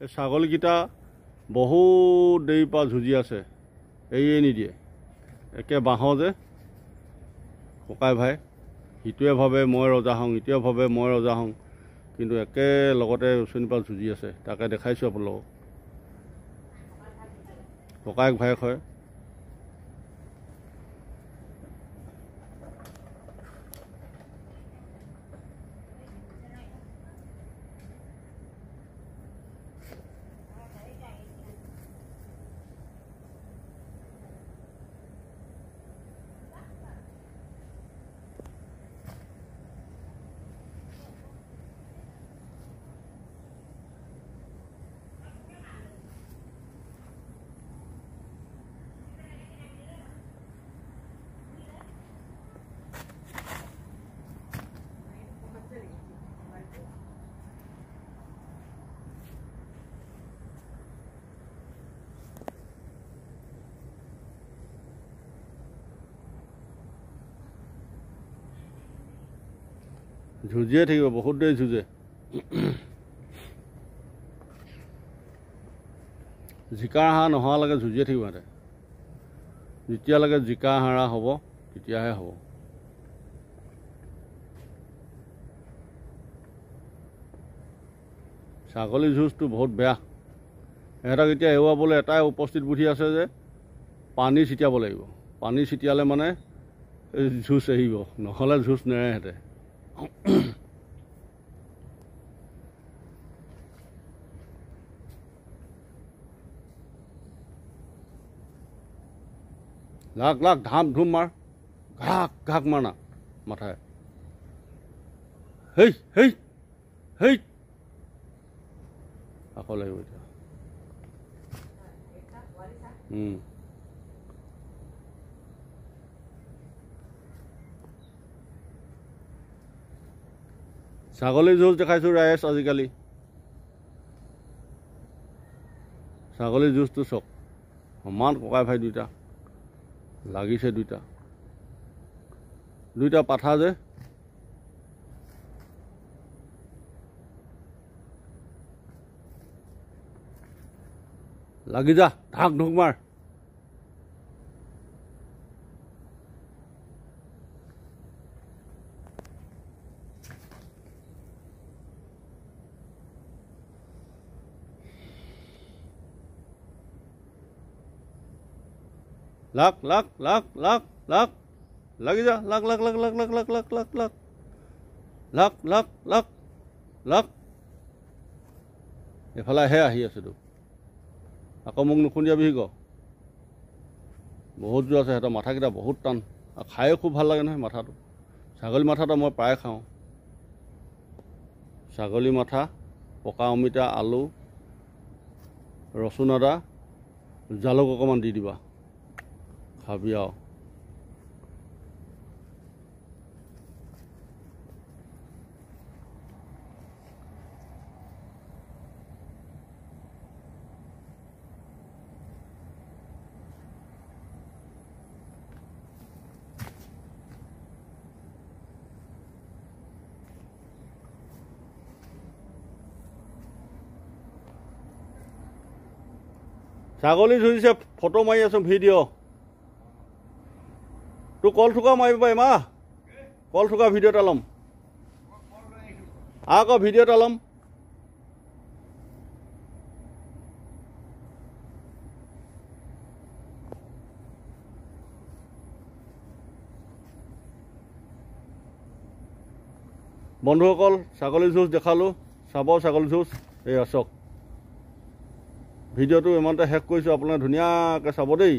এই ছাগলীকেইটা বহুত দেৰিৰ পৰা যুঁজি আছে, এৰিয়ে নিদিয়ে। একে বাঁহৰ যে ককাই ভাই, সিটোৱে ভাবে মই ৰজা হওঁ, ইটোৱে ভাবে মই ৰজা হওঁ, কিন্তু একেলগতে ওচনিৰ পৰা যুঁজি আছে। তাকে দেখাইছোঁ আপোনালোকক। ককায়েক ভায়েক হয়। যুঁজিয়ে থাকিব, বহুত দেৰি যুঁজে। জিকা হাঁহ নোহোৱালৈকে যুঁজিয়ে থাকিব সিহঁতে। যেতিয়ালৈকে জিকা হাঁহ হ'ব তেতিয়াহে হ'ব। ছাগলী যুঁজটো বহুত বেয়া। সিহঁতক এতিয়া এৰুৱাবলৈ এটাই উপস্থিত বুদ্ধি আছে যে পানী ছিটিয়াব লাগিব। পানী ছিটিয়ালে মানে যুঁজ এৰিব, নহ'লে যুঁজ নেৰে সিহঁতে। লাগ লাগ ধাম ধুম মাৰ, ঘাক ঘাক মাৰ না মাথায়। হেই হেই হেই, আকৌ লাগিব এতিয়া। ছাগলী যুঁজ দেখাইছোঁ ৰাইজ আজিকালি। ছাগলী যুঁজটো চাওক, সমান ককাই ভাই দুইটা লাগিছে। দুইটা পাঠা যে, লাগি যা, ঢাক ঢুক মাৰ। লাগ লাগ লাগ লাগ লাগ, লাগি যা, লাগ লাগ লাগ লাগ লাগ লাগ লাগ লাগ লাগ লাগ লাগ লাগ লাগ। এফালে আহি আছেতো, আকৌ মোক নুখুন্দিয়াবি ক। বহুত জোৰ আছে সিহঁতৰ, মাথাকেইটা বহুত টান আৰু খায়ো খুব ভাল লাগে নহয় মাথাটো। ছাগলী মাথাটো মই প্ৰায় খাওঁ। ছাগলী মাথা, পকা অমিতা, আলু, ৰচুন, আদা, জালুক অকণমান দি দিবা, খাবি আৰু। ছাগলী যুঁজিছে, ফটো মাৰি আছোঁ, ভিডিঅ'। তোৰ কল থোকা মাৰিব পাৰিম, কল থোকা ভিডিঅ' এটা ল'ম, আকৌ ভিডিঅ' এটা ল'ম। বন্ধুসকল, ছাগলী যুঁজ দেখালোঁ, চাব ছাগলী যুঁজ। এই আছক ভিডিঅ'টো ইমানতে শেষ কৰিছোঁ, আপোনালোকে ধুনীয়াকৈ চাব দেই।